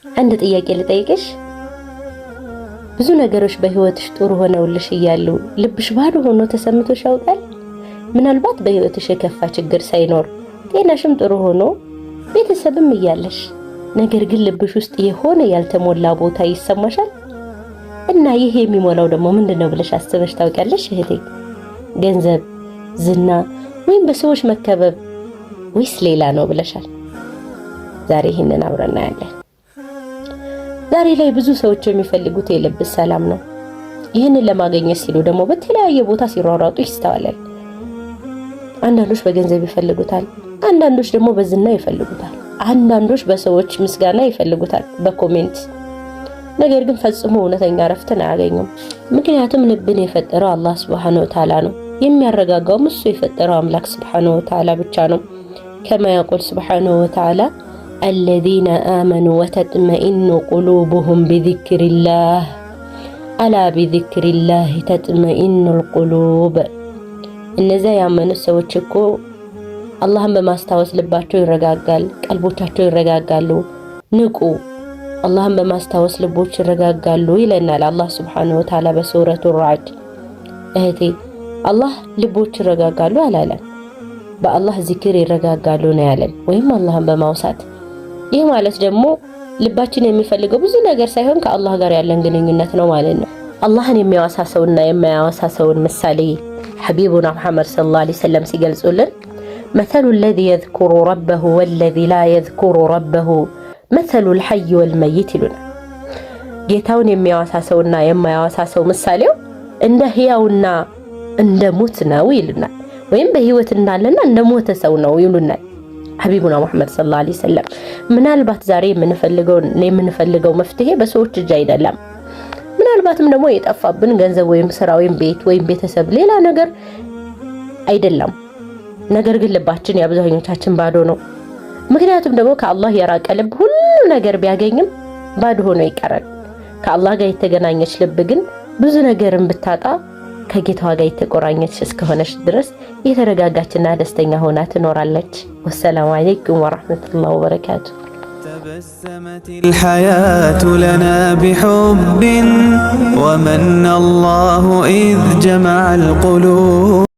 አንድ ጥያቄ ልጠይቅሽ። ብዙ ነገሮች በህይወትሽ ጥሩ ሆነውልሽ እያሉ ልብሽ ባዶ ሆኖ ተሰምቶሽ ያውቃል? ምናልባት በህይወትሽ የከፋ ችግር ሳይኖር ጤናሽም ጥሩ ሆኖ ቤተሰብም እያለሽ ነገር ግን ልብሽ ውስጥ የሆነ ያልተሞላ ቦታ ይሰማሻል? እና ይሄ የሚሞላው ደግሞ ምንድነው ብለሽ አስበሽ ታውቂያለሽ እህቴ? ገንዘብ፣ ዝና ወይም በሰዎች መከበብ ወይስ ሌላ ነው ብለሻል? ዛሬ ይሄንን አብረን እናያለን። ዛሬ ላይ ብዙ ሰዎች የሚፈልጉት የልብ ሰላም ነው። ይህንን ለማግኘት ሲሉ ደግሞ በተለያየ ቦታ ሲሯሯጡ ይስተዋላል። አንዳንዶች በገንዘብ ይፈልጉታል፣ አንዳንዶች ደግሞ በዝና ይፈልጉታል፣ አንዳንዶች በሰዎች ምስጋና ይፈልጉታል በኮሜንት። ነገር ግን ፈጽሞ እውነተኛ ረፍትን አያገኙም። ምክንያቱም ልብን የፈጠረው አላህ Subhanahu Wa Ta'ala ነው። የሚያረጋጋውም እሱ የፈጠረው አምላክ Subhanahu Wa Ta'ala ብቻ ነው። كما يقول سبحانه وتعالى الذين آمنوا وتطمئن قلوبهم بذكر الله ألا بذكر الله تطمئن القلوب እነዚያ ያመኑ ሰዎች እኮ አላህን በማስታወስ ልባቸው ይረጋጋል፣ ቀልቦቻቸው ይረጋጋሉ። ንቁ፣ አላህን በማስታወስ ልቦች ይረጋጋሉ ይለናል አላህ Subhanahu Wa Ta'ala በሱረቱ ራዕድ። እህቴ አላህ ልቦች ይረጋጋሉ አላለም፣ በአላህ ዚክር ይረጋጋሉ ነው ያለን፣ ወይም አላህን በማውሳት። ይህ ማለት ደግሞ ልባችን የሚፈልገው ብዙ ነገር ሳይሆን ከአላህ ጋር ያለን ግንኙነት ነው ማለት ነው። አላህን የሚያወሳ ሰውና የማያወሳ ሰውን ምሳሌ ሐቢቡና መሐመድ ሰለላሁ ዐለይሂ ወሰለም ሲገልጹልን مثل الذي يذكر ربه والذي لا يذكر ربه مثل الحي والميت ይሉናል። ጌታውን የሚያወሳ ሰውና የማያወሳ ሰው ምሳሌው እንደ ህያውና እንደ ሙት ነው ይሉናል። ወይም በህይወት እንዳለና እንደ ሞተ ሰው ነው ይሉናል ሐቢቡና መሐመድ ሰለላሁ ዐለይሂ ወሰለም። ምናልባት ዛሬ የምንፈልገው መፍትሄ በሰዎች እጅ አይደለም። ምናልባትም ደግሞ የጠፋብን ገንዘብ ወይም ስራ ወይም ቤት ወይም ቤተሰብ ሌላ ነገር አይደለም። ነገር ግን ልባችን የአብዛኞቻችን ባዶ ነው። ምክንያቱም ደግሞ ከአላህ የራቀ ልብ ሁሉ ነገር ቢያገኝም ባዶ ሆኖ ይቀራል። ከአላህ ጋር የተገናኘች ልብ ግን ብዙ ነገርን ብታጣ ከጌታዋ ጋር የተቆራኘች እስከሆነች ድረስ የተረጋጋችና ደስተኛ ሆና ትኖራለች። ወሰላሙ አለይኩም ወራህመቱላሂ ወበረካቱ። تبسمت الحياة لنا بحب ومن الله إذ جمع القلوب.